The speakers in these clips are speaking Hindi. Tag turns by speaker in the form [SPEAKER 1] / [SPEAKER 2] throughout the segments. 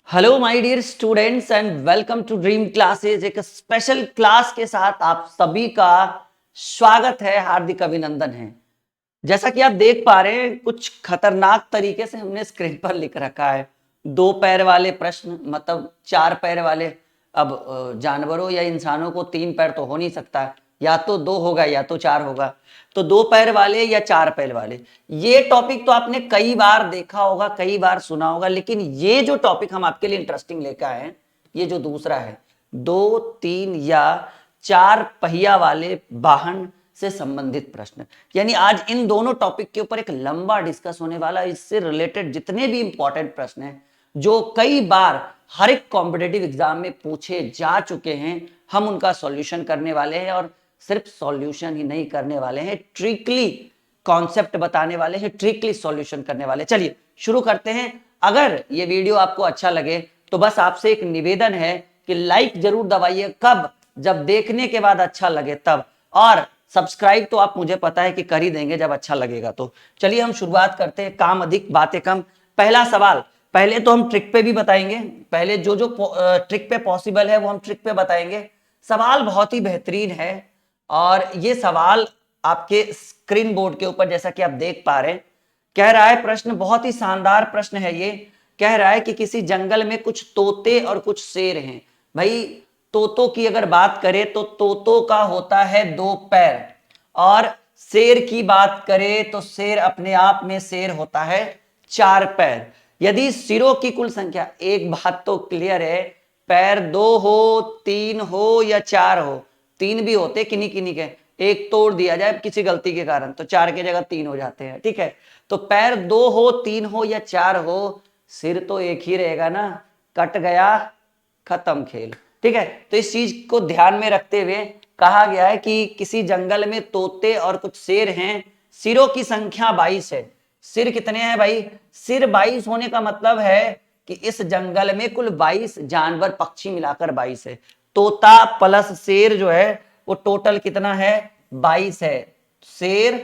[SPEAKER 1] Hello my dear students and welcome to dream classes. एक स्पेशल क्लास के साथ आप सभी का स्वागत है, हार्दिक अभिनंदन है। जैसा कि आप देख पा रहे हैं, कुछ खतरनाक तरीके से हमने स्क्रीन पर लिख रखा है। दो पैर वाले प्रश्न, मतलब चार पैर वाले। अब जानवरों या इंसानों को तीन पैर तो हो नहीं सकता, या तो दो होगा या तो चार होगा। तो दो पैर वाले या चार पैर वाले, ये टॉपिक तो आपने कई बार देखा होगा, कई बार सुना होगा। लेकिन ये जो टॉपिक हम आपके लिए इंटरेस्टिंग लेकर आए हैं, ये जो दूसरा है, दो तीन या चार पहिया वाले वाहन से संबंधित प्रश्न। यानी आज इन दोनों टॉपिक के ऊपर एक लंबा डिस्कस होने वाला है। इससे रिलेटेड जितने भी इंपॉर्टेंट प्रश्न हैं जो कई बार हर एक कॉम्पिटेटिव एग्जाम में पूछे जा चुके हैं, हम उनका सॉल्यूशन करने वाले हैं। और सिर्फ सॉल्यूशन ही नहीं करने वाले हैं, ट्रिकली कॉन्सेप्ट बताने वाले हैं, ट्रिकली सॉल्यूशन करने वाले। चलिए शुरू करते हैं। अगर ये वीडियो आपको अच्छा लगे तो बस आपसे एक निवेदन है कि लाइक जरूर दबाइए। कब? जब देखने के बाद अच्छा लगे तब। और सब्सक्राइब तो आप, मुझे पता है कि कर ही देंगे जब अच्छा लगेगा तो। चलिए हम शुरुआत करते हैं, काम अधिक बातें कम। पहला सवाल, पहले तो हम ट्रिक पे भी बताएंगे, पहले जो जो ट्रिक पे पॉसिबल है वो हम ट्रिक पे बताएंगे। सवाल बहुत ही बेहतरीन है और ये सवाल आपके स्क्रीन बोर्ड के ऊपर जैसा कि आप देख पा रहे हैं, कह रहा है प्रश्न, बहुत ही शानदार प्रश्न है ये। कह रहा है कि किसी जंगल में कुछ तोते और कुछ शेर हैं। भाई, तोतों की अगर बात करें तो तोतों का होता है दो पैर, और शेर की बात करें तो शेर अपने आप में शेर होता है चार पैर। यदि सिरों की कुल संख्या, एक बात तो क्लियर है, पैर दो हो, तीन हो या चार हो, तीन भी होते किन्हीं किन्हीं के, एक तोड़ दिया जाए किसी गलती के कारण तो चार की जगह तीन हो जाते हैं। ठीक है, तो पैर दो हो, तीन हो या चार हो, सिर तो एक ही रहेगा ना। कट गया, खत्म खेल। ठीक है, तो इस चीज को ध्यान में रखते हुए कहा गया है कि किसी जंगल में तोते और कुछ शेर हैं, सिरों की संख्या 22 है। सिर कितने हैं भाई? सिर 22 होने का मतलब है कि इस जंगल में कुल 22 जानवर, पक्षी मिलाकर 22 है। तोता प्लस शेर जो है वो टोटल कितना है? 22 है। शेर,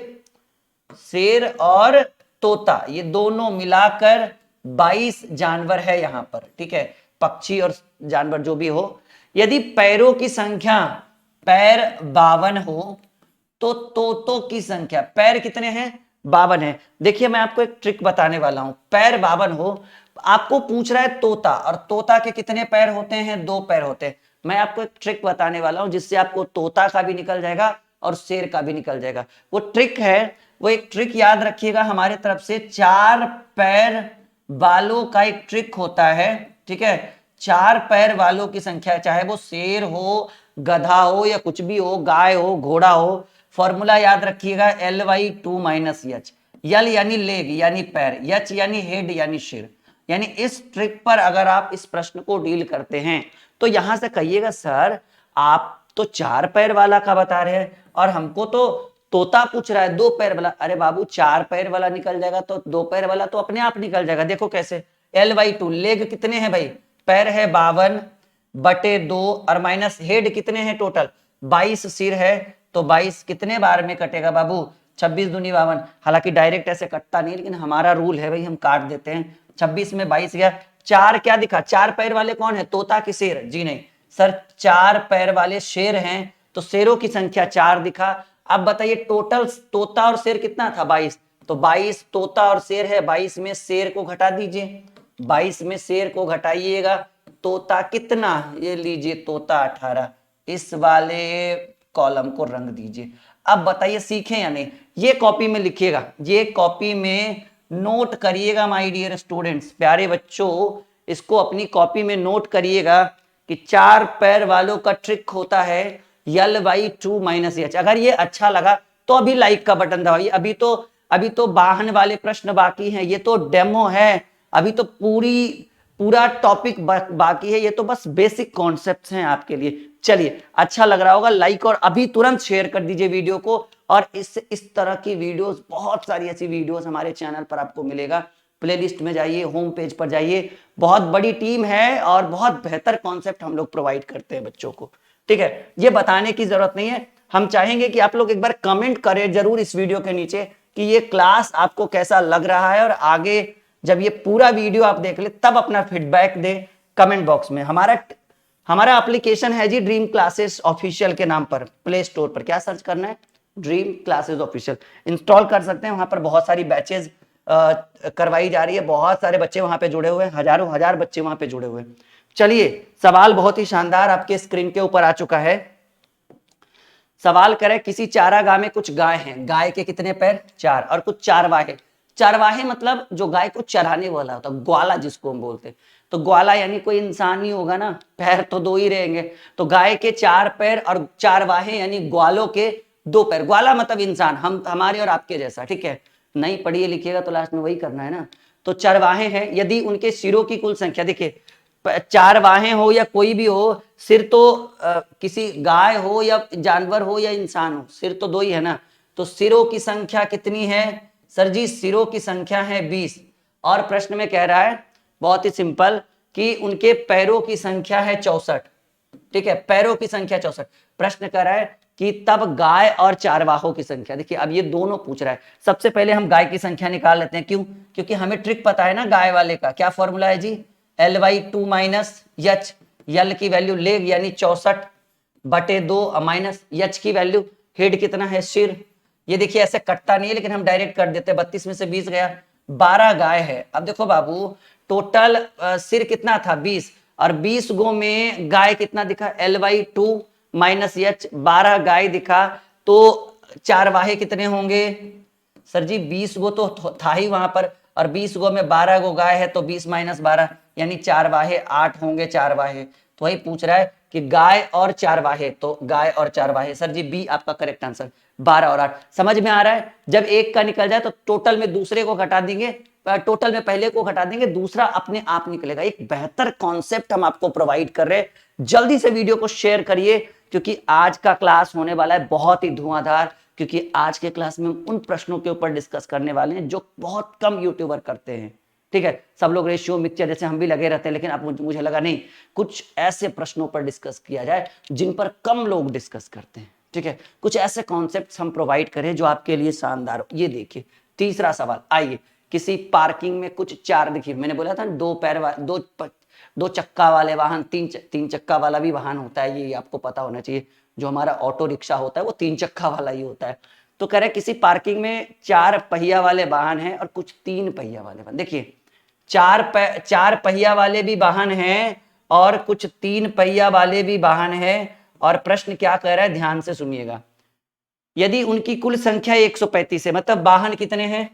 [SPEAKER 1] शेर और तोता ये दोनों मिलाकर 22 जानवर है यहां पर। ठीक है, पक्षी और जानवर जो भी हो। यदि पैरों की संख्या, पैर 52 हो, तो तोतों की संख्या, पैर कितने हैं? 52 है। देखिए मैं आपको एक ट्रिक बताने वाला हूं। पैर 52 हो, आपको पूछ रहा है तोता, और तोता के कितने पैर होते हैं? दो पैर होते हैं। मैं आपको एक ट्रिक बताने वाला हूं जिससे आपको तोता का भी निकल जाएगा और शेर का भी निकल जाएगा। वो ट्रिक है, वो एक ट्रिक याद रखिएगा हमारे तरफ से, चार पैर वालों का एक ट्रिक होता है। ठीक है, चार पैर वालों की संख्या, चाहे वो शेर हो, गधा हो या कुछ भी हो, गाय हो, घोड़ा हो, फॉर्मूला याद रखिएगा Ly2 - H। यल यानी लेग यानी पैर, यच यानी हेड यानी सिर। यानी इस ट्रिक पर अगर आप इस प्रश्न को डील करते हैं तो यहां से कहिएगा सर आप तो चार पैर वाला का बता रहे हैं और हमको तो तोता पूछ रहा है दो पैर वाला। अरे बाबू, चार पैर वाला निकल जाएगा तो दो पैर वाला तो अपने आप निकल जाएगा। देखो कैसे, Ly2, लेग कितने हैं भाई? पैर है 52/2 और माइनस हेड कितने हैं टोटल? 22 सिर है, तो 22 कितने बार में कटेगा बाबू? 26 दूनी 52। हालांकि डायरेक्ट ऐसे कटता नहीं, लेकिन हमारा रूल है भाई, हम काट देते हैं। 26 में 22 गया। चार क्या दिखा? चार पैर वाले कौन है? तोता की शेर? जी नहीं सर, चार पैर वाले शेर हैं, तो शेरों की संख्या चार दिखा। अब बताइए टोटल तोता और शेर कितना था? 22। तो 22 तोता और शेर है, 22 में शेर को घटा दीजिए, 22 में शेर को घटाइएगा, तोता कितना? ये लीजिए तोता 18। इस वाले कॉलम को रंग दीजिए। अब बताइए सीखे या नहीं? ये कॉपी में लिखिएगा, ये कॉपी में नोट करिएगा माय डियर स्टूडेंट्स, प्यारे बच्चों, इसको अपनी कॉपी में नोट करिएगा कि चार पैर वालों का ट्रिक होता है Ly2 - H। अगर ये अच्छा लगा तो अभी लाइक का बटन दबाइए। अभी तो वाहन वाले प्रश्न बाकी हैं, ये तो डेमो है, अभी तो पूरा टॉपिक बाकी है, ये तो बस बेसिक कॉन्सेप्ट्स हैं आपके लिए। चलिए, अच्छा लग रहा होगा, लाइक और अभी तुरंत शेयर कर दीजिए वीडियो को। और इस तरह की वीडियोस, बहुत सारी ऐसी वीडियोस हमारे चैनल पर आपको मिलेगा। प्लेलिस्ट में जाइए, होम पेज पर जाइए, बहुत बड़ी टीम है और बहुत बेहतर कॉन्सेप्ट हम लोग प्रोवाइड करते हैं बच्चों को। ठीक है, ये बताने की जरूरत नहीं है। हम चाहेंगे कि आप लोग एक बार कमेंट करें जरूर इस वीडियो के नीचे कि ये क्लास आपको कैसा लग रहा है, और आगे जब ये पूरा वीडियो आप देख ले तब अपना फीडबैक दें कमेंट बॉक्स में। हमारा एप्लीकेशन है जी ड्रीम क्लासेस ऑफिशियल के नाम पर, प्ले स्टोर पर क्या सर्च करना है, ड्रीम क्लासेस ऑफिशियल, इंस्टॉल कर सकते हैं। वहां पर बहुत सारी बैचेज करवाई जा रही है, बहुत सारे बच्चे वहां पे जुड़े हुए हैं, हजारों हजार बच्चे वहां पे जुड़े हुए हैं। चलिए, सवाल बहुत ही शानदार आपके स्क्रीन के ऊपर आ चुका है। सवाल करें, किसी चारागाह में कुछ गाय हैं, गाय के कितने पैर, 4, और कुछ चारवाहे। चारवाहे मतलब जो गाय को चराने वाला होता है, ग्वाला जिसको हम बोलते हैं। तो ग्वाला यानी कोई इंसान ही होगा ना, पैर तो 2 ही रहेंगे। तो गाय के 4 पैर और चारवाहे यानी ग्वालों के 2 पैर। ग्वाला मतलब इंसान, हम हमारे और आपके जैसा, ठीक है। नहीं पढ़िए लिखिएगा तो लास्ट में वही करना है ना। तो चरवाहे हैं, यदि उनके सिरों की कुल संख्या, देखिए चारवाहे हो या कोई भी हो, सिर तो किसी गाय हो या जानवर हो या इंसान हो, सिर तो 2 ही है ना। तो सिरों की संख्या कितनी है सर जी, सिरों की संख्या है 20। और प्रश्न में कह रहा है बहुत ही सिंपल कि उनके पैरों की संख्या है 64, ठीक है, पैरों की संख्या 64। प्रश्न कर रहा है कि तब गाय और चारवाहों की संख्या। देखिए अब ये दोनों पूछ रहा है। सबसे पहले हम गाय की संख्या निकाल लेते हैं, क्यों, क्योंकि हमें ट्रिक पता है ना गाय वाले का, क्या फॉर्मूला है जी, L/2 माइनस एच, यल की वैल्यू लेग यानी 64/2 माइनस एच की वैल्यू हेड कितना है, सिर। ये देखिए ऐसे कटता नहीं है लेकिन हम डायरेक्ट कर देते हैं, 32 में से 20 गया, 12 गाय है। अब देखो बाबू, टोटल सिर कितना था 20, और 20 गो में गाय कितना दिखा, L/2 माइनस एच, 12 गाय दिखा। तो चारवाहे कितने होंगे सर जी, 20 गो तो था ही वहां पर, और 20 गो में 12 गो गाय है, तो 20 माइनस 12 यानी चारवाहे 8 होंगे, चारवाहे। तो वही पूछ रहा है कि गाय और चारवाहे, तो गाय और चारवाहे सर जी बी आपका करेक्ट आंसर, 12 और 8। समझ में आ रहा है, जब एक का निकल जाए तो टोटल में दूसरे को घटा देंगे, टोटल में पहले को घटा देंगे, दूसरा अपने आप निकलेगा। एक बेहतर कॉन्सेप्ट हम आपको प्रोवाइड कर रहे हैं। जल्दी से वीडियो को शेयर करिए, क्योंकि आज का क्लास होने वाला है बहुत ही धुआंधार, क्योंकि आज के क्लास में हम उन प्रश्नों के ऊपर डिस्कस करने वाले हैं जो बहुत कम यूट्यूबर करते हैं, ठीक है। सब लोग रेशियो मिक्सचर जैसे हम भी लगे रहते हैं, लेकिन अब मुझे लगा नहीं, कुछ ऐसे प्रश्नों पर डिस्कस किया जाए जिन पर कम लोग डिस्कस करते हैं, ठीक है। कुछ ऐसे कॉन्सेप्ट्स हम प्रोवाइड करें जो आपके लिए शानदार हो। ये देखिए तीसरा सवाल, आइए, किसी पार्किंग में कुछ 4, देखिए मैंने बोला था 2 पैर दो चक्का वाले वाहन, तीन चक्का वाला भी वाहन होता है, ये आपको पता होना चाहिए। जो हमारा ऑटो रिक्शा होता है वो 3 चक्का वाला ही होता है। तो कह रहे किसी पार्किंग में 4 पहिया वाले वाहन हैं और कुछ 3 पहिया वाले वाहन। देखिए 4 पहिया वाले भी वाहन हैं और कुछ 3 पहिया वाले भी वाहन हैं। और प्रश्न क्या कह रहा है, ध्यान से सुनिएगा। यदि उनकी कुल संख्या 135 है, मतलब वाहन कितने हैं,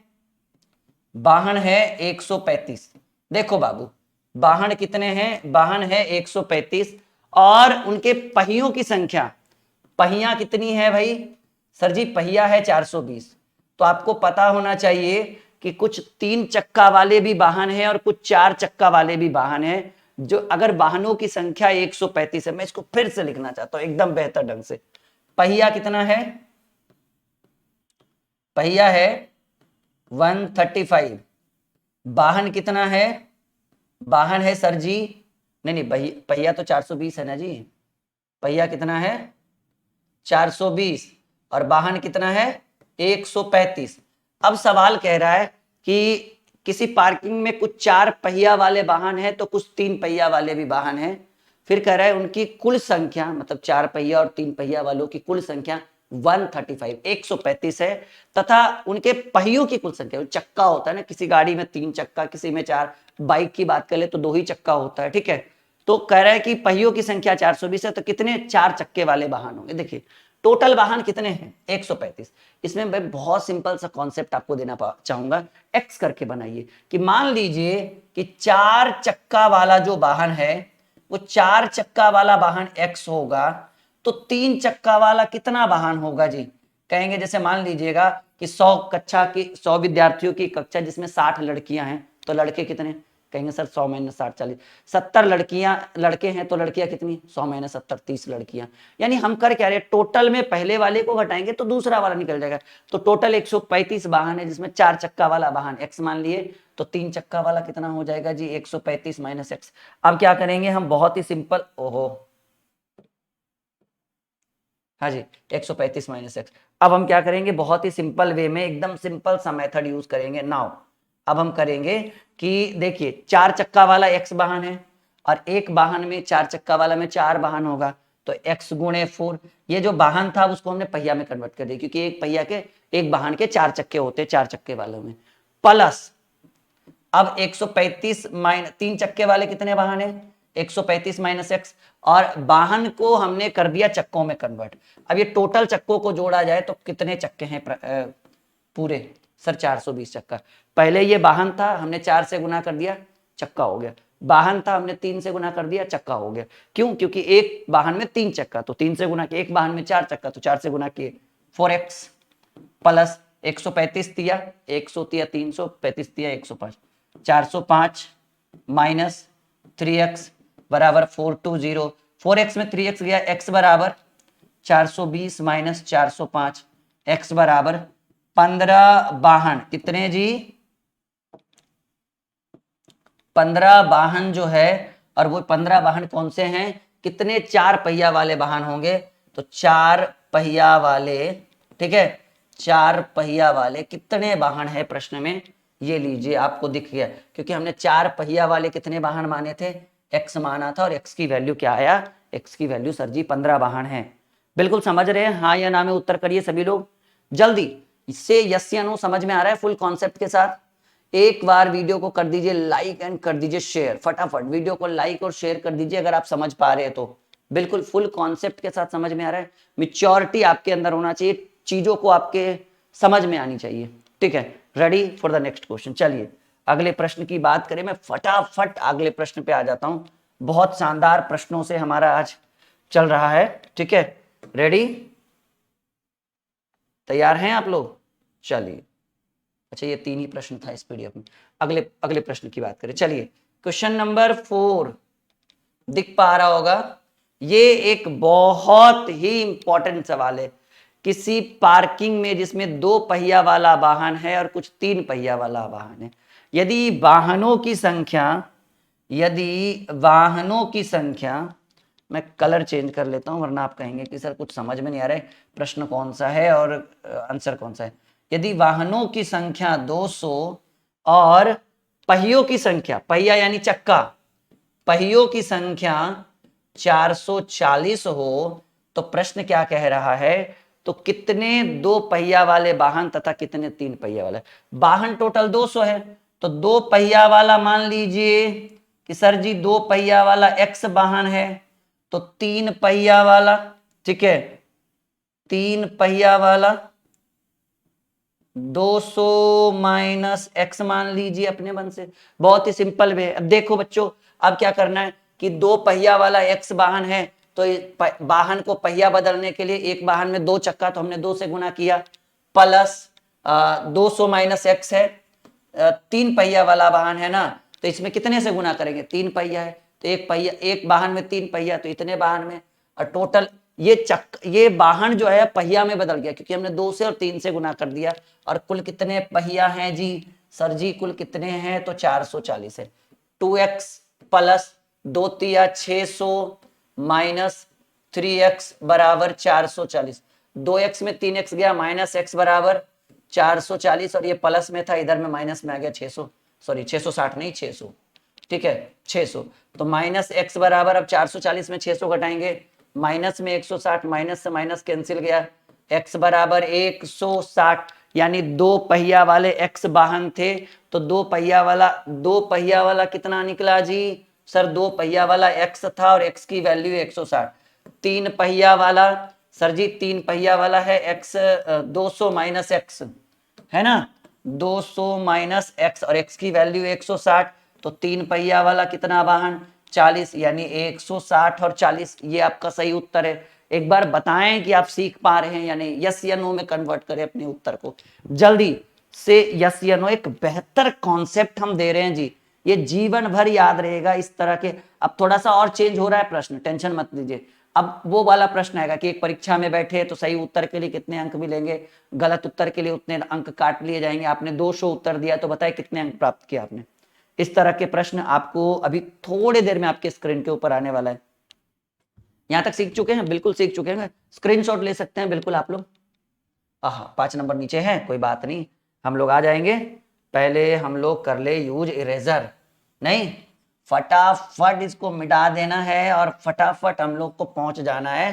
[SPEAKER 1] वाहन है 135। देखो बाबू, वाहन कितने हैं, वाहन है 135, और उनके पहियों की संख्या, पहिया कितनी है भाई सर जी, पहिया है 420। तो आपको पता होना चाहिए कि कुछ 3 चक्का वाले भी वाहन हैं और कुछ 4 चक्का वाले भी वाहन हैं। जो अगर वाहनों की संख्या 135 है, मैं इसको फिर से लिखना चाहता हूं एकदम बेहतर ढंग से। पहिया कितना है, पहिया है 135, वाहन कितना है, वाहन है सर जी, नहीं पहिया तो 420 है ना जी, पहिया कितना है 420 और वाहन कितना है 135। अब सवाल कह रहा है कि किसी पार्किंग में कुछ 4 पहिया वाले वाहन है तो कुछ 3 पहिया वाले भी वाहन है। फिर कह रहा है उनकी कुल संख्या, मतलब 4 पहिया और 3 पहिया वालों की कुल संख्या 135 135 है, तथा उनके पहियों की कुल संख्या, चक्का होता है ना किसी गाड़ी में 3 चक्का, किसी में 4, बाइक की बात करें तो 2 ही चक्का होता है, ठीक है। तो कह रहा है कि पहियों की संख्या 420 है, तो कितने 4 चक्के वाले वाहन होंगे। देखिए टोटल वाहन कितने हैं 135। इसमें मैं बहुत सिंपल सा कॉन्सेप्ट आपको देना चाहूंगा, एक्स करके बनाइए कि मान लीजिए कि 4 चक्का वाला जो वाहन है वो 4 चक्का वाला वाहन एक्स होगा, तो 3 चक्का वाला कितना वाहन होगा जी। कहेंगे जैसे मान लीजिएगा कि 100 विद्यार्थियों की कक्षा जिसमें 60 लड़कियां हैं, तो लड़के कितने, कहेंगे सर 100 माइनस 60 40, 70 लड़के हैं तो लड़कियां कितनी, 100 माइनस 70 30 लड़कियां। यानी हम कर क्या रहे, टोटल में पहले वाले को घटाएंगे तो दूसरा वाला निकल जाएगा। तो टोटल 135 वाहन है जिसमें 4 चक्का वाला वाहन एक्स मान लिए, तो 3 चक्का वाला कितना हो जाएगा जी 135 माइनस एक्स। अब क्या करेंगे हम, बहुत ही सिंपल, ओहो हाँ जी 135 माइनस एक्स। अब हम क्या करेंगे, बहुत ही सिंपल वे में एकदम सिंपल सा मेथड यूज करेंगे नाउ। अब हम करेंगे कि देखिए 4 चक्का वाला एक्स वाहन है और एक वाहन में, 4 चक्का वाला में 4 वाहन होगा, तो x गुणे 4, ये जो वाहन था उसको हमने पहिया में कन्वर्ट कर दिया, क्योंकि एक पहिया के, एक वाहन के 4 चक्के होते हैं 4 चक्के वालों में, प्लस अब 135 माइनस 3 चक्के वाले कितने वाहन है, 135 माइनस एक्स, और वाहन को हमने कर दिया चक्कों में कन्वर्ट। अब ये टोटल चक्कों को जोड़ा जाए तो कितने चक्के हैं पूरे, सर 420 चक्का। पहले ये वाहन था, हमने 4 से गुना कर दिया, चक्का हो गया। वाहन था, हमने 3 से गुना कर दिया, चक्का हो गया। क्यों? क्योंकि एक वाहन में 3 चक्का, तो 3 से गुना किया। एक वाहन में 4 चक्का, तो 4 से गुना किए, 4x प्लस 135 दिया 100 दिया 335 दिया 105, 405 माइनस 3x बराबर 420, 4x में 3x गया, x बराबर 420 माइनस 405, x बराबर 15 वाहन, कितने जी, 15 वाहन जो है, और वो 15 वाहन कौन से हैं, कितने 4 पहिया वाले वाहन होंगे, तो 4 पहिया वाले, ठीक है, 4 पहिया वाले कितने वाहन है प्रश्न में, ये लीजिए आपको दिख गया, क्योंकि हमने 4 पहिया वाले कितने वाहन माने थे, x माना था, और x की वैल्यू क्या आया, x की वैल्यू सर जी 15 वाहन है। बिल्कुल समझ रहे हैं, हाँ या ना में उत्तर करिए सभी लोग जल्दी। इससे यस या नो समझ में आ रहा है फुल कॉन्सेप्ट के साथ? एक बार वीडियो को कर दीजिए लाइक एंड कर दीजिए शेयर, फटाफट वीडियो को लाइक और शेयर कर दीजिए अगर आप समझ पा रहे हैं तो। बिल्कुल फुल कॉन्सेप्ट के साथ समझ में आ रहा है, मैच्योरिटी आपके अंदर होना चाहिए, चीजों को आपके समझ में आनी चाहिए, ठीक है। Ready for the next question. चलिए अगले प्रश्न की बात करें, मैं फटाफट अगले प्रश्न पे आ जाता हूं, बहुत शानदार प्रश्नों से हमारा आज चल रहा है, ठीक है। रेडी, तैयार हैं आप लोग? चलिए, अच्छा ये 3 ही प्रश्न था इस पीडीएफ में, अगले प्रश्न की बात करें। चलिए क्वेश्चन नंबर 4 दिख पा रहा होगा, ये एक बहुत ही इंपॉर्टेंट सवाल है। किसी पार्किंग में जिसमें 2 पहिया वाला वाहन है और कुछ 3 पहिया वाला वाहन है, यदि वाहनों की संख्या, मैं कलर चेंज कर लेता हूं वरना आप कहेंगे कि सर कुछ समझ में नहीं आ रहा है, प्रश्न कौन सा है और आंसर कौन सा है। यदि वाहनों की संख्या 200 और पहियों की संख्या, पहिया यानी चक्का, पहियों की संख्या 440 हो, तो प्रश्न क्या कह रहा है, तो कितने 2 पहिया वाले वाहन तथा कितने 3 पहिया वाले वाहन, टोटल 200 है, तो 2 पहिया वाला मान लीजिए कि सर जी 2 पहिया वाला x वाहन है, तो 3 पहिया वाला, ठीक है, 3 पहिया वाला 200 माइनस x मान लीजिए अपने मन से, बहुत ही सिंपल वे। अब देखो बच्चों, अब क्या करना है कि 2 पहिया वाला x वाहन है, तो वाहन को पहिया बदलने के लिए एक वाहन में 2 चक्का, तो हमने 2 से गुना किया, प्लस 200 माइनस x है, 3 पहिया वाला वाहन है ना, तो इसमें कितने से गुना करेंगे, 3 पहिया है, तो एक पहिया, एक वाहन में 3 पहिया, तो इतने वाहन में, और टोटल ये वाहन जो है पहिया में बदल गया, क्योंकि हमने 2 से और 3 से गुना कर दिया। और कुल कितने पहिया हैं जी, सर जी कुल कितने हैं, तो 440 है। 2x प्लस 2 तिया 600 माइनस 3x बराबर 440, 2x में 3x गया, माइनस x बराबर 440, और ये प्लस में था, इधर में माइनस में आ गया 600, सॉरी 660 नहीं 600, ठीक है 600, तो माइनस x बराबर, अब 440 में 600 घटाएंगे, माइनस में 160, माइनस से माइनस कैंसिल गया, x बराबर 160, यानी 2 पहिया वाले x वाहन थे, तो 2 पहिया वाला कितना निकला जी, सर 2 पहिया वाला x था और x की वैल्यू 160, 3 पहिया वाला, सर जी 3 पहिया वाला है x 200 माइनस x है ना, 200 माइनस x, और x की वैल्यू 160, तो 3 पहिया वाला कितना वाहन 40, यानी 160 और 40, ये आपका सही उत्तर है। एक बार बताएं कि आप सीख पा रहे हैं या नहीं, यस या नो में कन्वर्ट करें अपने उत्तर को जल्दी से, यस या नो। एक बेहतर कॉन्सेप्ट हम दे रहे हैं जी, ये जीवन भर याद रहेगा इस तरह के। अब थोड़ा सा और चेंज हो रहा है प्रश्न, टेंशन मत लीजिए। अब वो वाला प्रश्न आएगा कि एक परीक्षा में बैठे तो सही उत्तर के लिए कितने अंक मिलेंगे, गलत उत्तर के लिए उतने अंक काट लिए जाएंगे, आपने 200 उत्तर दिया तो बताए कितने अंक प्राप्त किया आपने। इस तरह के प्रश्न आपको अभी थोड़ी देर में आपके स्क्रीन के ऊपर आने वाला है। यहां तक सीख चुके हैं? बिल्कुल सीख चुके हैं, स्क्रीनशॉट ले सकते हैं बिल्कुल आप लोग। 5 नंबर नीचे है, कोई बात नहीं, हम लोग आ जाएंगे। पहले हम लोग कर ले यूज इरेजर, नहीं फटाफट इसको मिटा देना है और फटाफट हम लोग को पहुंच जाना है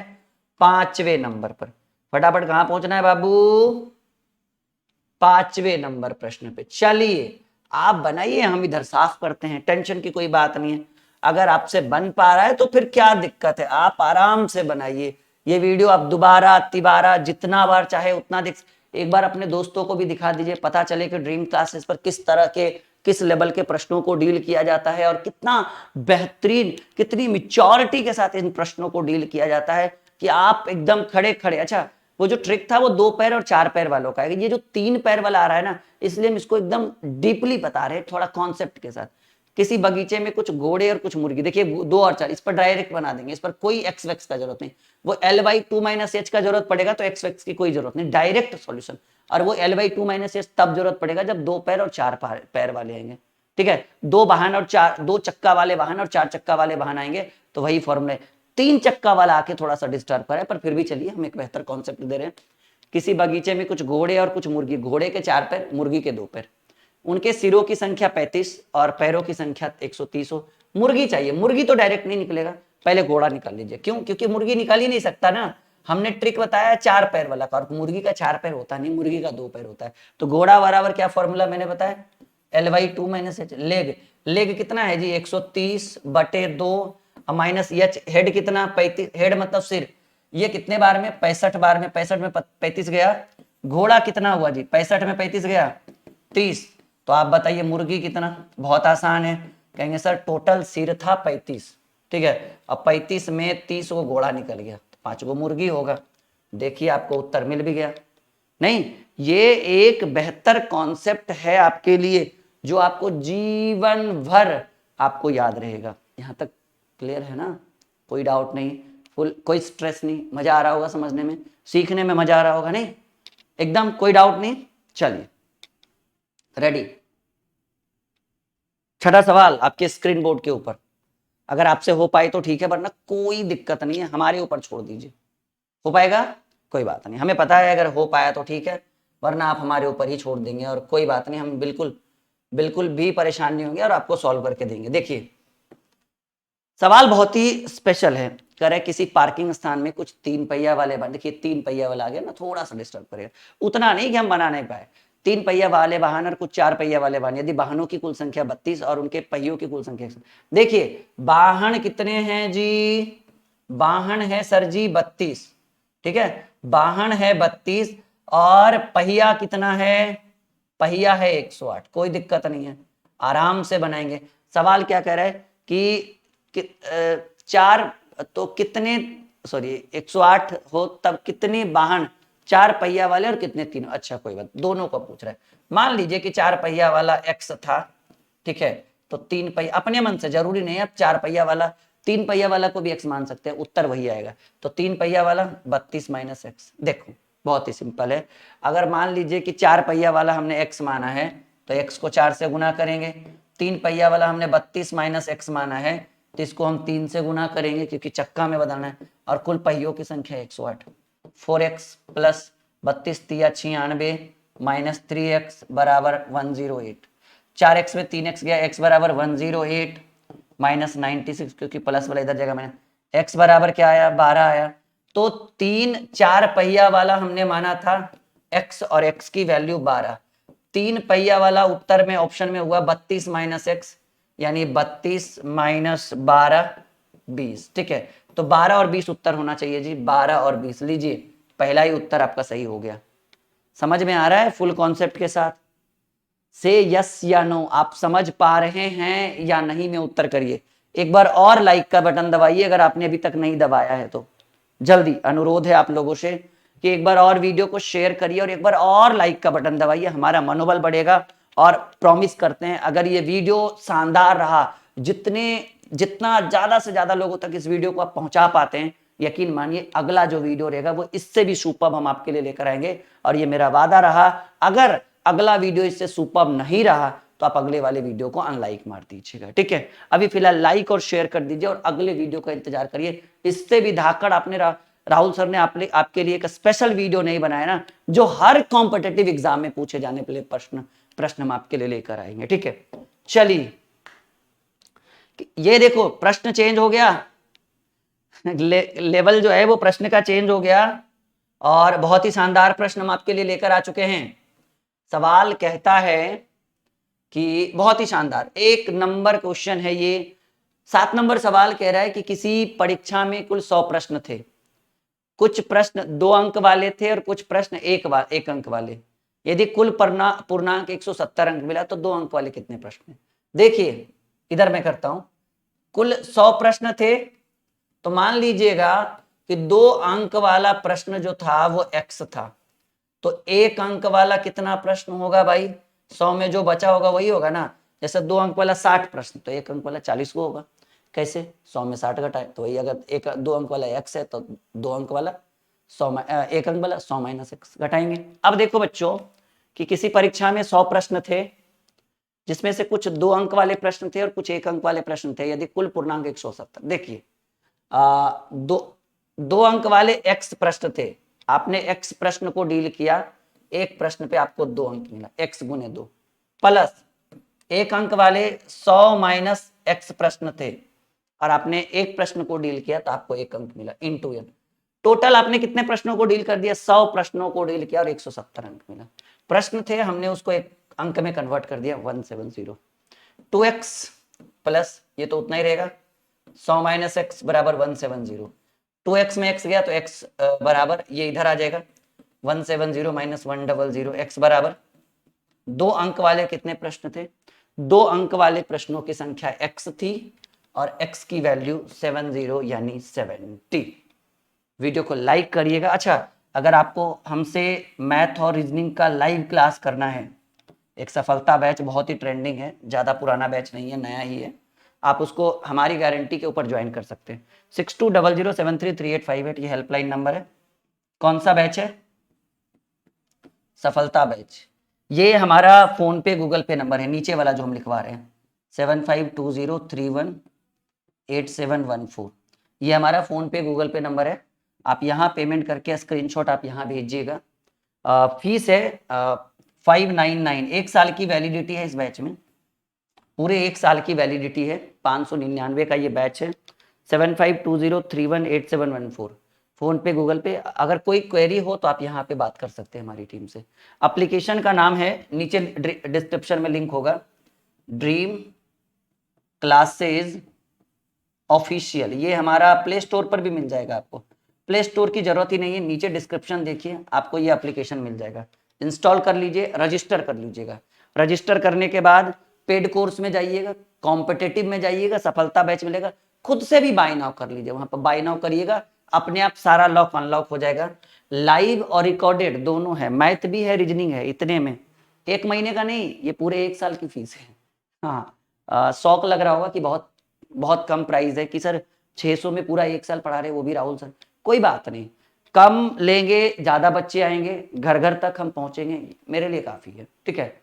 [SPEAKER 1] 5वें नंबर पर। फटाफट कहां पहुंचना है बाबू? 5वें नंबर प्रश्न पे। चलिए आप बनाइए, हम इधर साफ करते हैं, टेंशन की कोई बात नहीं है। अगर आपसे बन पा रहा है तो फिर क्या दिक्कत है, आप आराम से बनाइए। ये वीडियो आप दोबारा तिबारा जितना बार चाहे उतना देख। एक बार अपने दोस्तों को भी दिखा दीजिए, पता चले कि ड्रीम क्लासेस पर किस तरह के, किस लेवल के प्रश्नों को डील किया जाता है और कितना बेहतरीन, कितनी मिच्योरिटी के साथ इन प्रश्नों को डील किया जाता है कि आप एकदम खड़े खड़े। अच्छा, वो जो ट्रिक था वो 2 पैर और 4 पैर वालों का है, ये जो 3 पैर वाला आ रहा है ना, इसलिए हम इसको एकदम डीपली बता रहे हैं, थोड़ा कॉन्सेप्ट के साथ। किसी बगीचे में कुछ घोड़े और कुछ मुर्गी, देखिए 2 और 4, इस पर डायरेक्ट बना देंगे, इस पर कोई एक्स वैक्स का जरूरत नहीं। वो L/2 - h का जरूरत पड़ेगा तो एक्स वैक्स की कोई जरूरत नहीं, डायरेक्ट सॉल्यूशन। और वो L/2 - h तब जरूरत पड़ेगा जब 2 पैर और 4 पैर वाले आएंगे। ठीक है, 2 वाहन और 2 चक्का वाले वाहन और 4 चक्का वाले वाहन आएंगे तो वही फॉर्मूला है। 3 चक्का वाला आके थोड़ा सा डिस्टर्ब कर है, पर फिर भी चलिए हम एक बेहतर कॉन्सेप्ट दे रहे हैं। किसी बगीचे में कुछ घोड़े और कुछ मुर्गी, घोड़े के 4 पैर, मुर्गी के 2 पैर, उनके सिरों की संख्या 35 और पैरों की संख्या 130 हो। मुर्गी चाहिए, मुर्गी तो डायरेक्ट नहीं निकलेगा, पहले घोड़ा निकाल लीजिए। क्यों? क्योंकि मुर्गी निकाल ही नहीं सकता ना, हमने ट्रिक बताया 4 पैर वाला का, और मुर्गी का 4 पैर होता नहीं, मुर्गी का 2 पैर होता है। तो घोड़ा बराबर क्या फॉर्मूला मैंने बताया, L/2 - h। लेग, लेग कितना है जी 130/2 माइनस h, हेड कितना 35, हेड मतलब सिर, ये कितने बार में 65 बार में, 65 में 35 गया। घोड़ा कितना हुआ जी 65 में 35 गया 30। तो आप बताइए मुर्गी कितना? बहुत आसान है, कहेंगे सर टोटल सिर था 35, ठीक है, अब 35 में 30 को घोड़ा निकल गया तो 5 को मुर्गी होगा। देखिए आपको उत्तर मिल भी गया। नहीं, ये एक बेहतर कॉन्सेप्ट है आपके लिए जो आपको जीवन भर आपको याद रहेगा। यहां तक क्लियर है ना? कोई डाउट नहीं, फुल कोई स्ट्रेस नहीं, मजा आ रहा होगा समझने में, सीखने में मजा आ रहा होगा, नहीं एकदम कोई डाउट नहीं। चलिए रेडी। छठा सवाल आपके स्क्रीन बोर्ड के ऊपर, अगर आपसे हो पाए तो ठीक है, वरना कोई दिक्कत नहीं है, हमारे ऊपर छोड़ दीजिए। हो पाएगा कोई बात नहीं, हमें पता है अगर हो पाया तो ठीक है, वरना आप हमारे ऊपर ही छोड़ देंगे और कोई बात नहीं, हम बिल्कुल बिल्कुल भी परेशान नहीं होंगे और आपको सॉल्व करके देंगे। देखिए सवाल बहुत ही स्पेशल है, करे किसी पार्किंग स्थान में कुछ 3 पहिया वाले वाहन, देखिए 3 पहिया वाला आ गया ना, थोड़ा सा डिस्टर्ब करेगा, उतना नहीं कि हम बना नहीं पाए। 3 पहिया वाले वाहन और कुछ 4 पहिया वाले वाहन, यदि वाहनों की कुल संख्या 32 और उनके पहियों की कुल संख्या, देखिए वाहन कितने हैं जी, वाहन है सर जी 32, ठीक है, वाहन है 32 और पहिया कितना है, पहिया है 108, कोई दिक्कत नहीं है, आराम से बनाएंगे। सवाल क्या कह रहा है कि 4 तो कितने, सॉरी 108 हो तब कितने वाहन 4 पहिया वाले और कितने तीनों, अच्छा कोई बात, दोनों को पूछ रहा है। मान लीजिए कि 4 पहिया वाला x था, ठीक है, तो 3 पहिया, अपने मन से, जरूरी नहीं है अब 4 पहिया वाला 3 पहिया वाला को भी x मान सकते हैं, उत्तर वही आएगा। तो 3 पहिया वाला 32 - x, देखो बहुत ही सिंपल है। अगर मान लीजिए कि 4 पहिया वाला हमने x माना है तो x को 4 से गुना करेंगे, 3 पहिया वाला हमने 32 - x माना है तो इसको हम 3 से गुना करेंगे क्योंकि चक्का में बदलना है, और कुल पहियों की संख्या 108, 4x प्लस 32 तिया 96 माइनस 3x बराबर 108, 4x में 3x गया, x बराबर 108 माइनस 96, क्योंकि प्लस वाला इधर जगह में, x बराबर क्या आया 12 आया। तो 4 पहिया वाला हमने माना था x और x की वैल्यू 12, 3 पहिया वाला उत्तर में ऑप्शन में हुआ 32 - x, यानी 32 - 12 20, ठीक है, तो 12 और 20 उत्तर होना चाहिए जी, 12 और 20, लीजिए पहला ही उत्तर आपका सही हो गया। समझ में आ रहा है फुल कॉन्सेप्ट के साथ? से यस या नो, आप समझ पा रहे हैं या नहीं में उत्तर करिए। एक बार और लाइक का बटन दबाइए अगर आपने अभी तक नहीं दबाया है तो, जल्दी अनुरोध है आप लोगों से कि एक बार और वीडियो को शेयर करिए और एक बार और लाइक का बटन दबाइए, हमारा मनोबल बढ़ेगा। और प्रॉमिस करते हैं अगर ये वीडियो शानदार रहा, जितना ज्यादा से ज्यादा लोगों तक इस वीडियो को आप पहुंचा पाते हैं, यकीन मानिए अगला जो वीडियो रहेगा वो इससे भी सुपर्ब हम आपके लिए लेकर आएंगे। और ये मेरा वादा रहा, अगर अगला वीडियो इससे सुपर्ब नहीं रहा तो आप अगले वाले वीडियो को अनलाइक मार दीजिएगा, ठीक है। अभी फिलहाल लाइक और शेयर कर दीजिए और अगले वीडियो का इंतजार करिए। इससे भी धाकड़ आपने राहुल सर ने आपके लिए एक स्पेशल वीडियो नहीं बनाया ना, जो हर कॉम्पिटिटिव एग्जाम में पूछे जाने वाले प्रश्न हम आपके लिए लेकर आएंगे, ठीक है। चलिए ये देखो प्रश्न चेंज हो गया, लेवल जो है वो प्रश्न का चेंज हो गया, और बहुत ही शानदार प्रश्न हम आपके लिए लेकर आ चुके हैं। सवाल कहता है कि बहुत ही शानदार 1 नंबर क्वेश्चन है ये। 7 नंबर सवाल कह रहा है कि किसी परीक्षा में कुल 100 प्रश्न थे, कुछ प्रश्न 2 अंक वाले थे और कुछ प्रश्न 1 अंक वाले। यदि कुल पूर्णांक 170 अंक मिला तो 2 अंक वाले कितने प्रश्न हैं? देखिए इधर मैं करता हूं, कुल 100 प्रश्न थे, तो मान लीजिएगा कि 2 अंक वाला प्रश्न जो था वो x था, तो 1 अंक वाला कितना प्रश्न होगा भाई? 100 में जो बचा होगा वही होगा ना। जैसे 2 अंक वाला 60 प्रश्न, तो 1 अंक वाला 40 को होगा। कैसे? 100 में 60 घटाए तो वही, अगर 2 अंक वाला x है तो 2 अंक वाला 1 अंक वाला 100 माइनस x घटाएंगे। अब देखो बच्चों कि किसी परीक्षा में 100 प्रश्न थे, जिसमें से कुछ 2 अंक वाले प्रश्न थे और कुछ 1 अंक वाले प्रश्न थे। यदि कुल पूर्णांक 170, देखिए दो अंक वाले x प्रश्न थे, आपने x प्रश्न को डील किया, एक प्रश्न पे आपको 2 अंक मिला, x गुने 2, प्लस 1 अंक वाले 100 माइनस x प्रश्न थे और आपने एक प्रश्न को डील किया तो आपको 1 अंक मिला, इंटू n। टोटल आपने कितने प्रश्नों को डील कर दिया? 100 प्रश्नों को डील किया और 170 अंक मिला। प्रश्न थे, हमने उसको एक अंक में कन्वर्ट कर दिया, 170। 2x प्लस ये तो उतना ही रहेगा, 100 माइनस एक्स बराबर 170। 2x में x गया तो x बराबर ये इधर आ जाएगा, 170 माइनस 100, x बराबर 2 अंक वाले कितने प्रश्न थे? 2 अंक वाले प्रश्नों की संख्या x थी और x की वैल्यू 70 यानी 70। वीडियो को लाइक करिएगा। अच्छा, अगर आपको हमसे मैथ और रीजनिंग का लाइव क्लास करना है, एक सफलता बैच बहुत ही ट्रेंडिंग है, ज़्यादा पुराना बैच नहीं है, नया ही है, आप उसको हमारी गारंटी के ऊपर ज्वाइन कर सकते हैं। 6200733858 ये हेल्पलाइन नंबर है। कौन सा बैच है? सफलता बैच। ये हमारा फोन पे गूगल पे नंबर है, नीचे वाला जो हम लिखवा रहे हैं, 7520318714। ये हमारा फोन पे गूगल पे नंबर है। आप यहाँ पेमेंट करके स्क्रीनशॉट आप यहाँ भेजिएगा। फीस है 599, 1 साल की वैलिडिटी है इस बैच में, पूरे 1 साल की वैलिडिटी है। 599 का ये बैच है। 7520318714 फोन पे गूगल पे। अगर कोई क्वेरी हो तो आप यहाँ पे बात कर सकते हैं हमारी टीम से। एप्लीकेशन का नाम है, नीचे डिस्क्रिप्शन में लिंक होगा, ड्रीम क्लासेज ऑफिशियल। ये हमारा प्ले स्टोर पर भी मिल जाएगा, आपको प्ले स्टोर की जरूरत ही नहीं है, नीचे डिस्क्रिप्शन देखिए, आपको ये एप्लीकेशन मिल जाएगा। इंस्टॉल कर लीजिए, रजिस्टर कर लीजिएगा। रजिस्टर करने के बाद पेड कोर्स में जाइएगा, कॉम्पिटेटिव में जाइएगा, सफलता बैच मिलेगा, खुद से भी बाय नाउ कर लीजिए, वहां पर बाय नाउ करिएगा, अपने आप सारा लॉक अनलॉक हो जाएगा। लाइव और रिकॉर्डेड दोनों है, मैथ भी है, रीजनिंग है, इतने में 1 महीने का नहीं, ये पूरे 1 साल की फीस है। हाँ, शौक लग रहा होगा कि बहुत बहुत कम प्राइस है कि सर 600 में पूरा 1 साल पढ़ा रहे, वो भी राहुल सर। कोई बात नहीं, कम लेंगे, ज्यादा बच्चे आएंगे, घर घर तक हम पहुंचेंगे, मेरे लिए काफी है, ठीक है।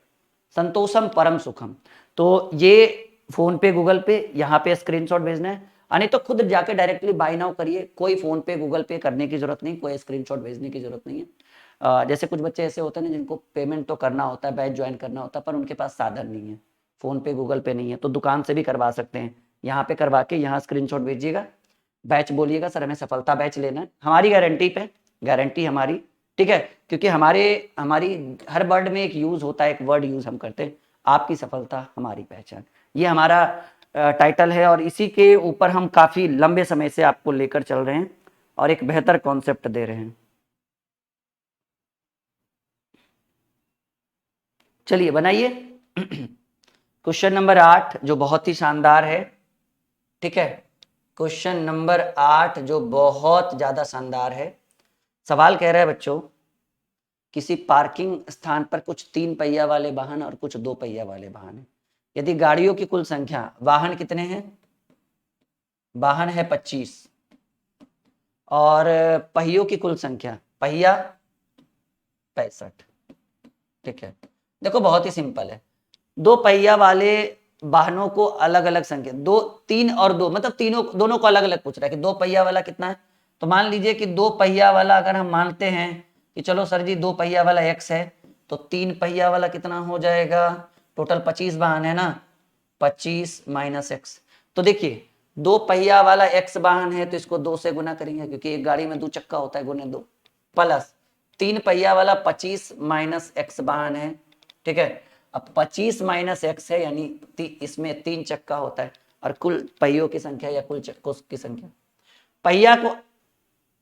[SPEAKER 1] संतोषम परम सुखम। तो ये फोन पे गूगल पे यहाँ पे स्क्रीनशॉट भेजना है, नहीं तो खुद जाके डायरेक्टली बाय नाउ करिए, कोई फोन पे गूगल पे करने की जरूरत नहीं, कोई स्क्रीनशॉट भेजने की जरूरत नहीं है। जैसे कुछ बच्चे ऐसे होते हैं ना जिनको पेमेंट तो करना होता है, बैच ज्वाइन करना होता है, पर उनके पास साधन नहीं है, फोन पे गूगल पे नहीं है, तो दुकान से भी करवा सकते हैं। यहाँ पे करवा के यहाँ स्क्रीनशॉट भेजिएगा, बैच बोलिएगा सर हमें सफलता बैच लेना है, हमारी गारंटी पे, गारंटी हमारी, ठीक है। क्योंकि हमारी हर वर्ड में एक यूज होता है, एक वर्ड यूज हम करते हैं, आपकी सफलता हमारी पहचान, ये हमारा टाइटल है, और इसी के ऊपर हम काफी लंबे समय से आपको लेकर चल रहे हैं और एक बेहतर कॉन्सेप्ट दे रहे हैं। चलिए बनाइए क्वेश्चन नंबर 8 जो बहुत ही शानदार है, ठीक है। क्वेश्चन नंबर 8 जो बहुत ज्यादा शानदार है। सवाल कह रहा है बच्चों, किसी पार्किंग स्थान पर कुछ 3 पहिया वाले वाहन और कुछ 2 पहिया वाले वाहन है। यदि गाड़ियों की कुल संख्या, वाहन कितने हैं? वाहन है 25, और पहियों की कुल संख्या, पहिया 65, ठीक है। देखो बहुत ही सिंपल है, 2 पहिया वाले वाहनों को अलग अलग संख्या, 2, 3 और 2, मतलब दोनों को अलग अलग पूछ रहा है कि 2 पहिया वाला कितना है। तो मान लीजिए कि 2 पहिया वाला अगर हम मानते हैं कि चलो सर जी 2 पहिया वाला x है, तो 3 पहिया वाला कितना हो जाएगा? टोटल 25 वाहन है ना, 25 माइनस एक्स, तो देखिए 2 पहिया वाला x वाहन है तो इसको 2 से गुना करेंगे क्योंकि एक गाड़ी में 2 चक्का होता है, गुने 2, प्लस 3 पहिया वाला 25 माइनस x वाहन है, ठीक है। अब 25 माइनस x है यानी इसमें 3 चक्का होता है और कुल पहियों की संख्या या कुल चक्कों की संख्या, पहिया को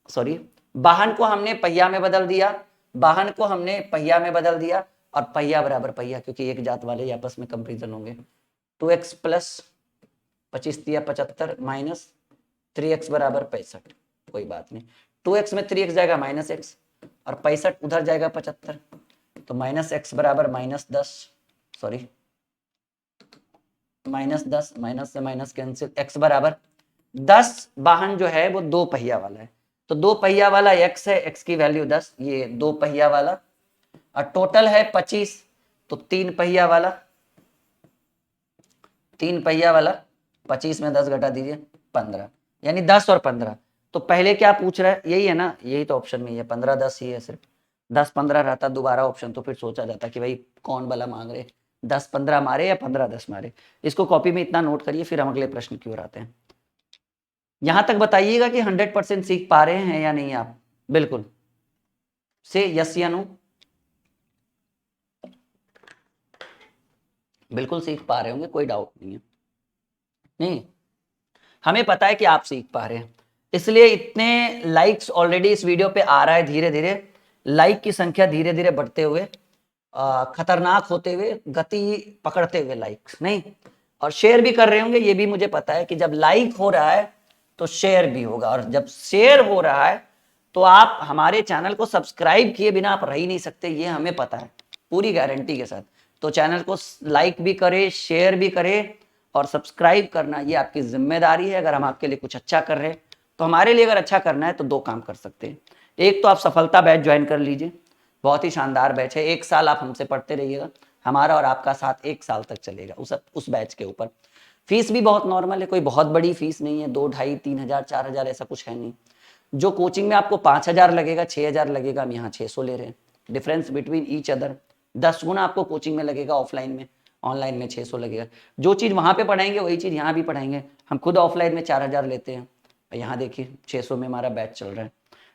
[SPEAKER 1] सॉरी वाहन को हमने पहिया में बदल दिया, वाहन को हमने पहिया में बदल दिया और पहिया बराबर पहिया क्योंकि एक जात वाले आपस में कंपेरिजन होंगे। 2x प्लस 25 दिया 75 माइनस 3x बराबर 65, कोई बात नहीं, 2x में 3x जाएगा माइनस x और 65 उधर जाएगा 75, तो माइनस x बराबर माइनस 10, सॉरी माइनस 10, माइनस से माइनस कैंसिल, x बराबर 10 वाहन जो है वो 2 पहिया वाला है, तो 2 पहिया वाला x है, x की वैल्यू 10, ये 2 पहिया वाला और टोटल है 25, तो 3 पहिया वाला, 3 पहिया वाला 25 में 10 घटा दीजिए 15, यानी 10 और 15। तो पहले क्या पूछ रहा है, यही है ना, यही तो ऑप्शन में ही है, 15 10 ही है, सिर्फ 10 15 रहता दोबारा ऑप्शन तो फिर सोचा जाता कि भाई कौन वाला मांग रहे, 10 15 मारे या 15 10 मारे। इसको कॉपी में इतना नोट करिए, फिर हम अगले प्रश्न की ओर आते हैं। यहां तक बताइएगा कि 100% सीख पा रहे हैं या नहीं आप, बिल्कुल से यस या नो, बिल्कुल सीख पा रहे होंगे, कोई डाउट नहीं है। नहीं, हमें पता है कि आप सीख पा रहे हैं, इसलिए इतने लाइक्स ऑलरेडी इस वीडियो पे आ रहा है, धीरे धीरे लाइक की संख्या धीरे धीरे बढ़ते हुए, खतरनाक होते हुए, गति पकड़ते हुए लाइक्स नहीं, और शेयर भी कर रहे होंगे, ये भी मुझे पता है कि जब लाइक हो रहा है तो शेयर भी होगा, और जब शेयर हो रहा है तो आप हमारे चैनल को सब्सक्राइब किए बिना आप रह ही नहीं सकते, ये हमें पता है पूरी गारंटी के साथ। तो चैनल को लाइक भी करें, शेयर भी करें और सब्सक्राइब करना ये आपकी जिम्मेदारी है। अगर हम आपके लिए कुछ अच्छा कर रहे हैं तो हमारे लिए अगर अच्छा करना है तो 2 काम कर सकते हैं, एक तो आप सफलता बैच ज्वाइन कर लीजिए, बहुत ही शानदार बैच है, 1 साल आप हमसे पढ़ते रहिएगा, हमारा और आपका साथ 1 साल तक चलेगा उस बैच के ऊपर। फीस भी बहुत नॉर्मल है, कोई बहुत बड़ी फीस नहीं है, 2 2.5 3 हज़ार 4 हज़ार ऐसा कुछ है नहीं। जो कोचिंग में आपको 5 हज़ार लगेगा 6 हज़ार लगेगा, हम यहाँ 600 ले रहे हैं, डिफरेंस बिटवीन ईच अदर 10 गुना आपको कोचिंग में लगेगा ऑफलाइन में, ऑनलाइन में 600 लगेगा। जो चीज़ वहाँ पे पढ़ाएंगे वही चीज़ यहाँ भी पढ़ाएंगे, हम खुद ऑफलाइन में 4 हज़ार लेते हैं, यहाँ देखिए 600 में हमारा बैच चल रहा है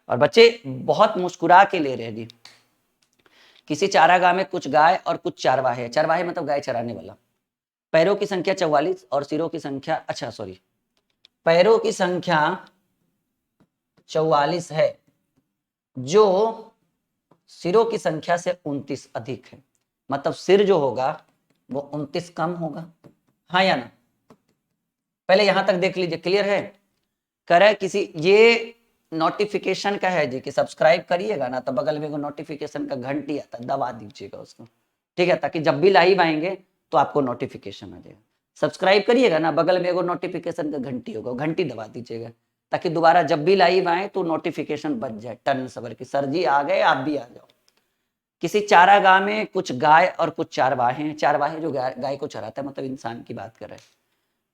[SPEAKER 1] और बच्चे बहुत मुस्कुरा के ले रहे हैं जी। किसी चारागाह में कुछ गाय और कुछ चारवाहे, चारवाहे मतलब गाय चराने वाला, पैरों की संख्या 44 और सिरों की संख्या, अच्छा सॉरी, पैरों की संख्या 44 है जो सिरों की संख्या से 29 अधिक है, मतलब सिर जो होगा वो 29 कम होगा, हाँ या ना। पहले यहां तक देख लीजिए, क्लियर है। करे किसी, ये नोटिफिकेशन का है जी कि सब्सक्राइब करिएगा ना तो बगल में नोटिफिकेशन का घंटी आता है, दबा दीजिएगा उसको, ठीक है, ताकि जब भी लाइव आएंगे तो आपको नोटिफिकेशन आ जाएगा। सब्सक्राइब करिएगा ना, बगल में एगो नोटिफिकेशन का घंटी होगा, घंटी दबा दीजिएगा ताकि दोबारा जब भी लाइव आए तो नोटिफिकेशन बच जाए, टन सबर की सर जी आ गए आप भी आ जाओ। किसी चारागाह में कुछ गाय और कुछ चारवाहे हैं, चारवाहे जो गाय को चराता है, मतलब इंसान की बात कर रहे हैं।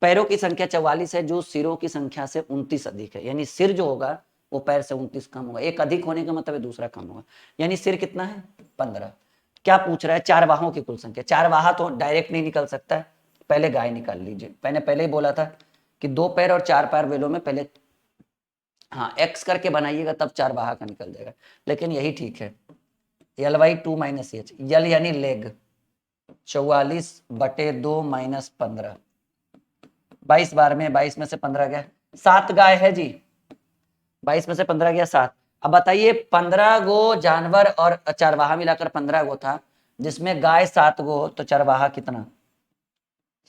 [SPEAKER 1] पैरों की संख्या 44 है जो सिरों की संख्या से 29 अधिक है, यानी सिर जो होगा वो पैर से 29 कम होगा, एक अधिक होने का मतलब है दूसरा कम होगा, यानी सिर कितना है 15। क्या पूछ रहा है, चारवाहों की कुल संख्या, चारवाहा तो डायरेक्ट नहीं निकल सकता है, पहले गाय निकाल लीजिए, मैंने पहले ही बोला था कि 2 पैर और 4 पैर वेलों में पहले हाँ एक्स करके बनाइएगा तब चारवाहा का निकल जाएगा, लेकिन यही ठीक है, यल बाई 2 माइनस एच, यल यानी लेग, 44/2 माइनस 15, 22 बार में 22 में से 15 गया, 7 गाय है जी, 22 में से 15 गया 7। अब बताइए 15 गो जानवर और चरवाहा मिलाकर 15 गो था, जिसमें गाय 7 गो, तो चरवाहा कितना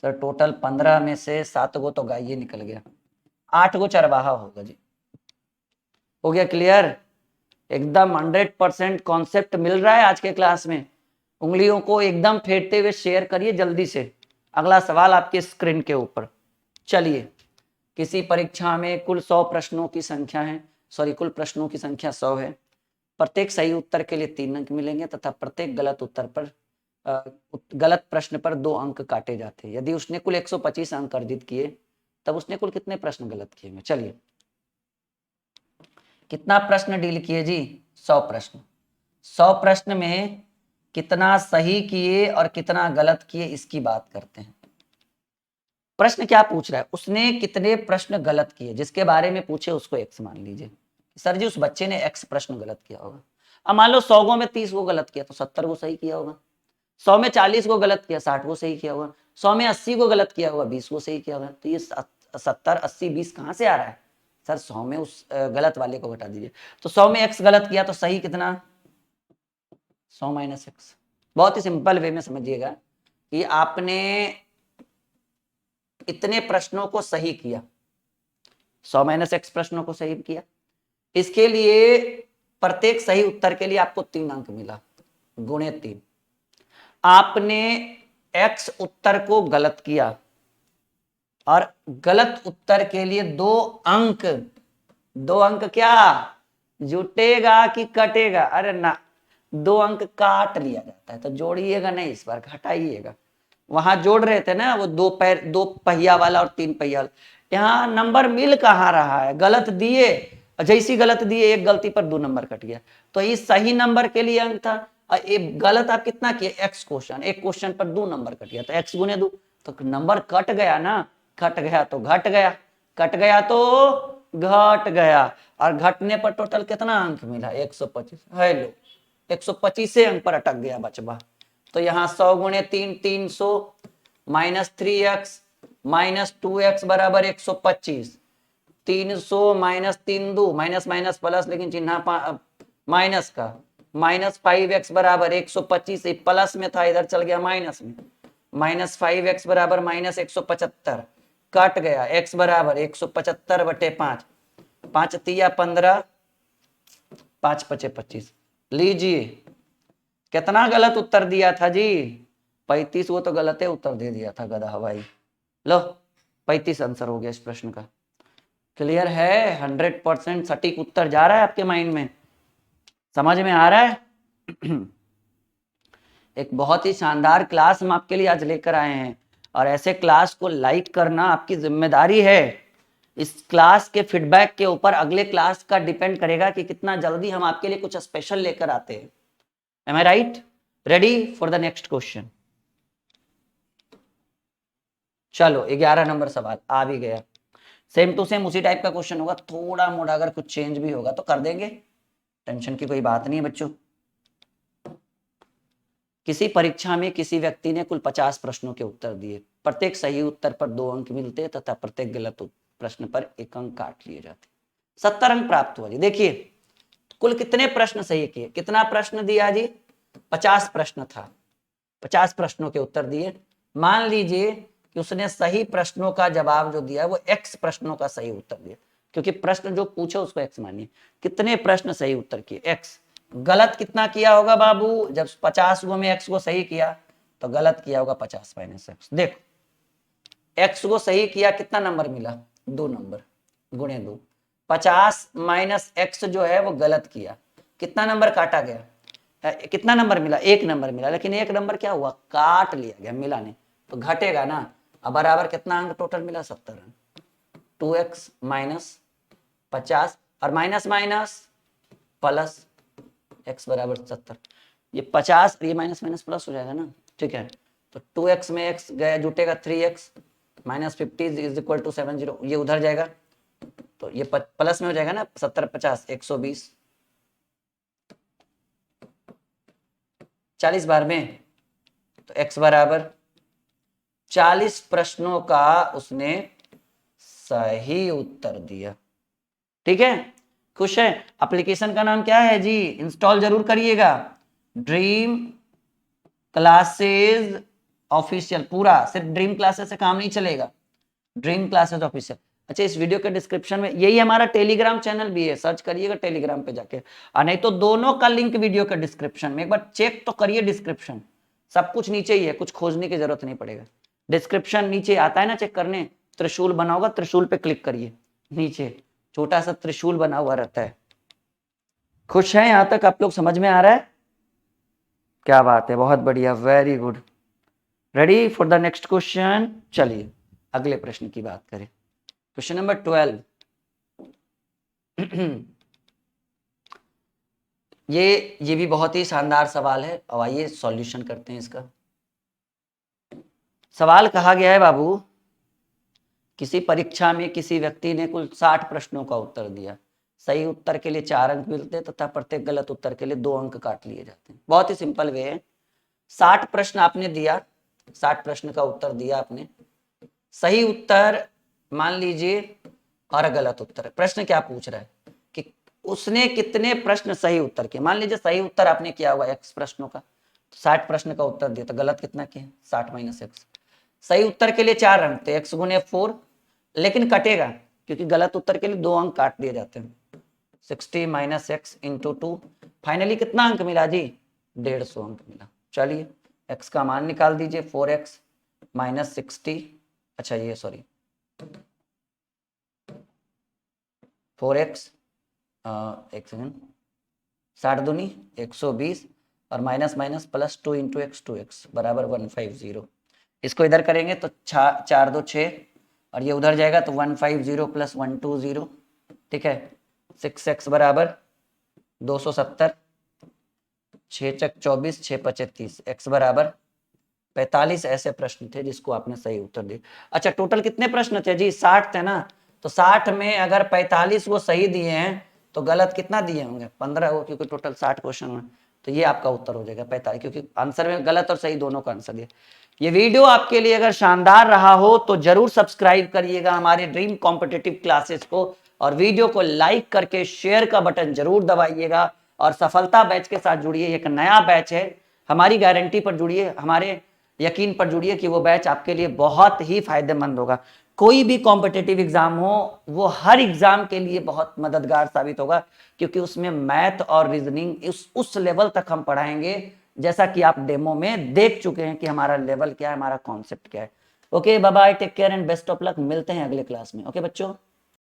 [SPEAKER 1] सर, टोटल 15 में से 7 गो तो गाय ये निकल गया, 8 गो चरवाहा होगा जी। हो गया क्लियर, एकदम 100% कॉन्सेप्ट मिल रहा है आज के क्लास में। उंगलियों को एकदम फेरते हुए शेयर करिए जल्दी से। अगला सवाल आपके स्क्रीन के ऊपर, चलिए, किसी परीक्षा में कुल 100 प्रश्नों की संख्या है, सॉरी कुल प्रश्नों की संख्या 100 है, प्रत्येक सही उत्तर के लिए 3 अंक मिलेंगे तथा प्रत्येक गलत उत्तर पर गलत प्रश्न पर 2 अंक काटे जाते हैं। यदि उसने कुल 125 अंक अर्जित किए तब उसने कुल कितने प्रश्न गलत किए? चलिए, कितना प्रश्न डील किए जी? 100 प्रश्न। 100 प्रश्न में कितना सही किए और कितना गलत किए इसकी बात करते हैं। प्रश्न क्या पूछ रहा है, उसने कितने प्रश्न गलत किए, जिसके बारे में पूछे उसको एक्स मान लीजिए। सर जी उस बच्चे ने एक्स प्रश्न गलत किया होगा। अब मान लो 100 गो में 30 को गलत किया तो 70 को सही किया होगा। 100 में 40 को गलत किया 60 को सही किया होगा। 100 में 80 को गलत किया होगा 20 को सही किया होगा। तो ये 70 80 20 कहां से आ रहा है सर? 100 में उस गलत वाले को घटा दीजिए। तो 100 में x गलत किया तो सही कितना? 100 माइनस एक्स। बहुत ही सिंपल वे में समझिएगा कि आपने इतने प्रश्नों को सही किया, 100 माइनस एक्स प्रश्नों को सही किया। इसके लिए प्रत्येक सही उत्तर के लिए आपको 3 अंक मिला, गुणे 3। आपने x उत्तर को गलत किया और गलत उत्तर के लिए 2 अंक। 2 अंक क्या जुटेगा कि कटेगा? अरे ना, 2 अंक काट लिया जाता है, तो जोड़िएगा नहीं, इस बार घटाइएगा। वहां जोड़ रहे थे ना वो 2 पहिया वाला और 3 पहिया वाला। यहाँ नंबर मिल कहाँ रहा है? गलत दिए, जैसी गलत दिए एक गलती पर 2 नंबर कट गया। तो इस सही नंबर के लिए अंक था और एक गलत आप कितना किए? एक्स क्वेश्चन, एक क्वेश्चन पर 2 नंबर कट गया तो एक्स गुने 2, तो नंबर कट गया ना। कट गया तो घट गया, कट गया तो घट गया, और घटने पर टोटल कितना अंक मिला? 125। हेलो, 125 अंक पर अटक गया बचबा। तो यहाँ 100 गुणे 3 300 माइनस 3x माइनस 2x बराबर 125। 300 माइनस 3 2 माइनस माइनस प्लस, लेकिन चिन्ह माइनस का, माइनस 5x बराबर 125। प्लस में था इधर चल गया माइनस में, माइनस 5x बराबर माइनस 175। कट गया x बराबर 175 बटे 5, 5 तिया 15, 5 पचे 25। लीजिए कितना गलत उत्तर दिया था जी? 35। वो तो गलत उत्तर दे दिया था गधा भाई। लो 35 आंसर हो गया इस प्रश्न का। क्लियर है? 100% सटीक उत्तर जा रहा है आपके माइंड में, समझ में आ रहा है? एक बहुत ही शानदार क्लास हम आपके लिए आज लेकर आए हैं, और ऐसे क्लास को लाइक करना आपकी जिम्मेदारी है। इस क्लास के फीडबैक के ऊपर अगले क्लास का डिपेंड करेगा कि कितना जल्दी हम आपके लिए कुछ स्पेशल लेकर आते हैं। Am I right? Ready for the next question? चलो 11 नंबर सवाल आ भी गया। सेम टू सेम उसी टाइप का क्वेश्चन होगा, थोड़ा मोड़ा अगर कुछ चेंज भी होगा तो कर देंगे, टेंशन की कोई बात नहीं है बच्चों। किसी परीक्षा में किसी व्यक्ति ने कुल 50 प्रश्नों के उत्तर दिए, प्रत्येक सही उत्तर पर 2 अंक मिलते तथा प्रत्येक गलत प्रश्न पर 1 अंक काट लिए जाते। 70 अंक प्राप्त हुआ जी। देखिए कुल कितने प्रश्न सही किए, कितना प्रश्न दिया जी? 50 प्रश्न था, 50 प्रश्नों के उत्तर दिए। मान लीजिए कि उसने सही प्रश्नों का जवाब जो दिया वो x प्रश्नों का सही उत्तर दिया, क्योंकि प्रश्न जो पूछे उसको x मानिए। कितने प्रश्न सही उत्तर किए? x। गलत कितना किया होगा बाबू? जब 50 गो में x को सही किया तो गलत किया होगा 50 माइनस एक्स। देखो x को सही किया, कितना नंबर मिला? 2 नंबर, गुणे 2। 50 माइनस एक्स जो है वो गलत किया, कितना नंबर काटा गया? कितना नंबर मिला? 1 नंबर मिला, लेकिन 1 नंबर क्या हुआ? काट लिया गया, मिला नहीं, तो घटेगा ना। अब बराबर कितना अंक टोटल मिला? 70 अंक। 2x माइनस 50 और माइनस माइनस प्लस, x बराबर 70। ये 50 और ये माइनस माइनस प्लस हो जाएगा ना, ठीक है। तो 2x में x गया, जुटेगा 3x minus 50 is equal to 70। ये उधर जाएगा तो ये प्लस में हो जाएगा ना, 70 50 120, 40 बार में, तो x बराबर 40 प्रश्नों का उसने सही उत्तर दिया। ठीक है, खुश है? एप्लीकेशन का नाम क्या है जी? इंस्टॉल जरूर करिएगा, ड्रीम क्लासेस ऑफिशियल। पूरा सिर्फ ड्रीम क्लासेस से काम नहीं चलेगा, ड्रीम क्लासेस ऑफिशियल। अच्छा, इस वीडियो के डिस्क्रिप्शन में यही हमारा टेलीग्राम चैनल भी है, सर्च करिएगा टेलीग्राम पे जाके, और नहीं तो दोनों का लिंक वीडियो के डिस्क्रिप्शन में। एक बार चेक तो करिए डिस्क्रिप्शन, सब कुछ नीचे ही है, कुछ खोजने की जरूरत नहीं पड़ेगा। डिस्क्रिप्शन नीचे आता है ना चेक करने, त्रिशूल बना होगा, त्रिशूल पे क्लिक करिए, नीचे छोटा सा त्रिशूल बना हुआ रहता है। खुश है? यहां तक आप लोग समझ में आ रहा है? क्या बात है, बहुत बढ़िया, very good. Ready for the next question? चलिए अगले प्रश्न की बात करें। Question number 12। ये भी बहुत ही शानदार सवाल है, और आइए सॉल्यूशन करते हैं इसका। सवाल कहा गया है बाबू, किसी परीक्षा में किसी व्यक्ति ने कुल 60 प्रश्नों का उत्तर दिया, सही उत्तर के लिए 4 अंक मिलते हैं तथा प्रत्येक गलत उत्तर के लिए 2 अंक काट लिए जाते हैं। बहुत ही सिंपल वे है। 60 प्रश्न आपने दिया, 60 प्रश्न का उत्तर दिया आपने, सही उत्तर मान लीजिए और गलत उत्तर। प्रश्न क्या पूछ रहा है कि उसने कितने प्रश्न सही उत्तर किए। मान लीजिए सही उत्तर आपने किया हुआ x प्रश्नों का, 60 प्रश्न का उत्तर दिया, तो गलत कितना किया, 60 माइनस एक्स। सही उत्तर के लिए 4 अंक थे, x गुने 4, लेकिन कटेगा क्योंकि गलत उत्तर के लिए 2 अंक काट दिए जाते हैं। 60 माइनस एक्स इंटू 2, फाइनली कितना अंक मिला जी, 150 अंक मिला। चलिए x का मान निकाल दीजिए, 4x माइनस 60, अच्छा ये सॉरी 4x, एक सेकेंड, 60 दूनी 120 और minus minus plus 2 into x 2x बराबर 150। इसको इधर करेंगे तो 4 2 6 और ये उधर जाएगा तो 150 प्लस 120, ठीक है। 6x बराबर 270, 6 चक 24, 6 पचे 30, x बराबर 45 ऐसे प्रश्न थे जिसको आपने सही उत्तर दिया। अच्छा टोटल कितने प्रश्न थे जी, 60 थे ना, तो 60 में अगर 45 वो सही दिए हैं तो गलत कितना दिए होंगे, 15 हो, क्योंकि टोटल 60 क्वेश्चन में, तो ये आपका उत्तर हो जाएगा 45, क्योंकि आंसर में गलत और सही दोनों का आंसर दिया। ये वीडियो आपके लिए अगर शानदार रहा हो तो जरूर सब्सक्राइब करिएगा हमारे ड्रीम कॉम्पिटिटिव क्लासेस को, और वीडियो को लाइक करके शेयर का बटन जरूर दबाइएगा, और सफलता बैच के साथ जुड़िए। एक नया बैच है, हमारी गारंटी पर जुड़िए, हमारे यकीन पर जुड़िए कि वो बैच आपके लिए बहुत ही फायदेमंद होगा। कोई भी कॉम्पिटिटिव एग्जाम हो वो हर एग्जाम के लिए बहुत मददगार साबित होगा, क्योंकि उसमें मैथ और रीजनिंग उस लेवल तक हम पढ़ाएंगे जैसा कि आप डेमो में देख चुके हैं कि हमारा लेवल क्या है, हमारा कॉन्सेप्ट क्या है। Okay bye bye, take care and best of luck. मिलते हैं अगले क्लास में। ओके बच्चों।